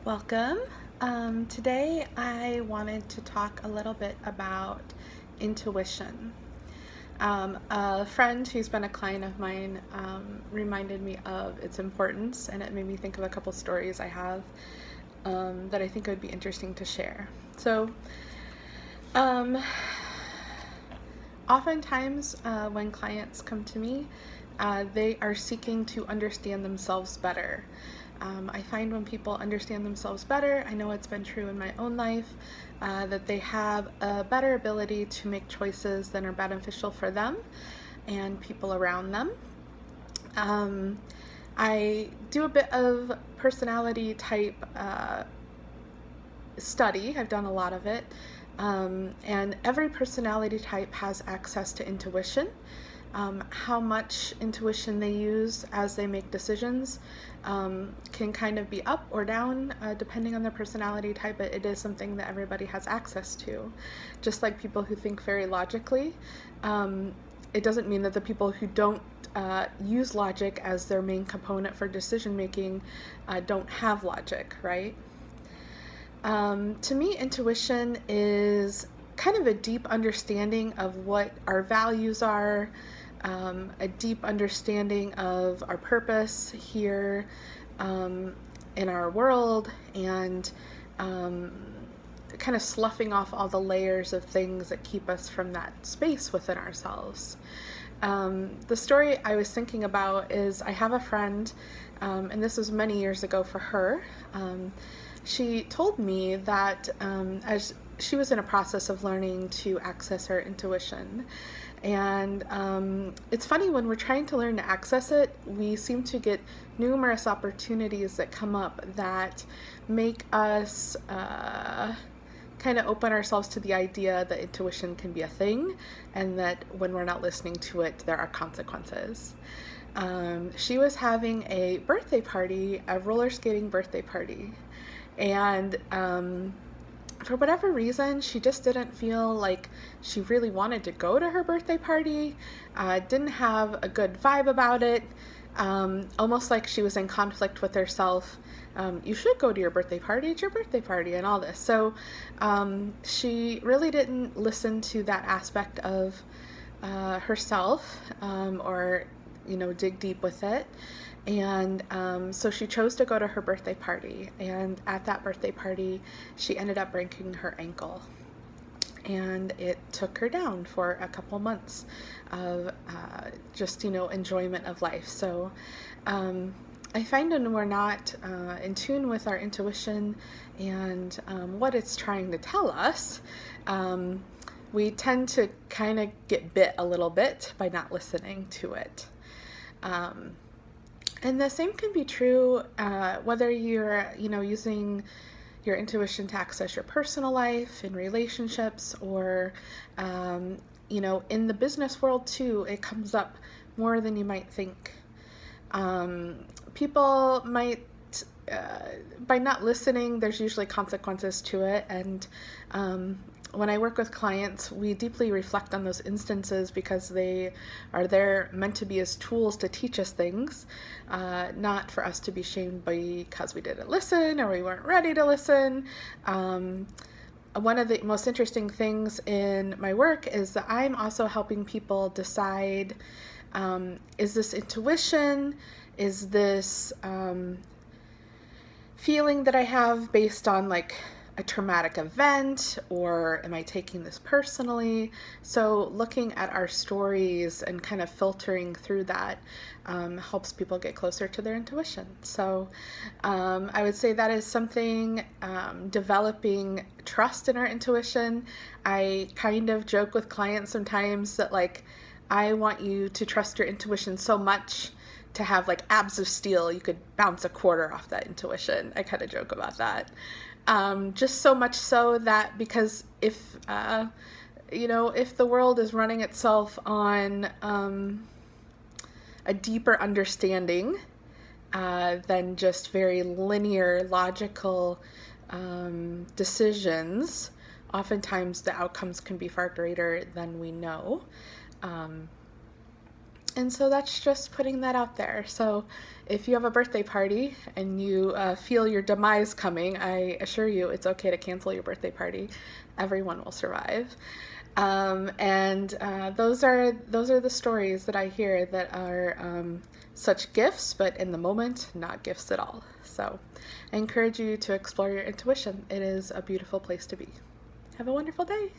Welcome. Today I wanted to talk a little bit about intuition. A friend who's been a client of mine reminded me of its importance, and it made me think of a couple stories I have that I think would be interesting to share. So, um, oftentimes when clients come to me, they are seeking to understand themselves better. I find when people understand themselves better, I know it's been true in my own life, that they have a better ability to make choices that are beneficial for them and people around them. I do a bit of personality type study. I've done a lot of it. And every personality type has access to intuition. How much intuition they use as they make decisions can kind of be up or down depending on their personality type, but it is something that everybody has access to. Just like people who think very logically, it doesn't mean that the people who don't use logic as their main component for decision making don't have logic, right? To me, intuition is kind of a deep understanding of what our values are, a deep understanding of our purpose here in our world, and kind of sloughing off all the layers of things that keep us from that space within ourselves. The story I was thinking about is I have a friend, and this was many years ago for her. She told me that as she was in a process of learning to access her intuition. And it's funny, when we're trying to learn to access it, we seem to get numerous opportunities that come up that make us kind of open ourselves to the idea that intuition can be a thing, and that when we're not listening to it, there are consequences. She was having a birthday party, a roller skating birthday party. And for whatever reason, she just didn't feel like she really wanted to go to her birthday party, didn't have a good vibe about it, almost like she was in conflict with herself. You should go to your birthday party, it's your birthday party, and all this. So she really didn't listen to that aspect of herself or, dig deep with it. And so she chose to go to her birthday party. And at that birthday party, she ended up breaking her ankle. And it took her down for a couple months of just, enjoyment of life. So I find when we're not in tune with our intuition and what it's trying to tell us, we tend to kind of get bit a little bit by not listening to it. And the same can be true whether you're, using your intuition to access your personal life, in relationships, or, in the business world too. It comes up more than you might think. People might, by not listening, there's usually consequences to it. And when I work with clients, we deeply reflect on those instances because they are there meant to be as tools to teach us things, not for us to be shamed because we didn't listen or we weren't ready to listen. One of the most interesting things in my work is that I'm also helping people decide, is this intuition? Is this feeling that I have based on like a traumatic event, or am I taking this personally? So looking at our stories and kind of filtering through that helps people get closer to their intuition. So I would say that is something, developing trust in our intuition. I kind of joke with clients sometimes that I want you to trust your intuition so much to have abs of steel, you could bounce a quarter off that intuition. I kind of joke about that. Just so much so that because if the world is running itself on a deeper understanding than just very linear, logical decisions, oftentimes the outcomes can be far greater than we know. And so that's just putting that out there. So if you have a birthday party and you feel your demise coming, I assure you it's okay to cancel your birthday party. Everyone will survive. Those are the stories that I hear that are such gifts, but in the moment, not gifts at all. So I encourage you to explore your intuition. It is a beautiful place to be. Have a wonderful day.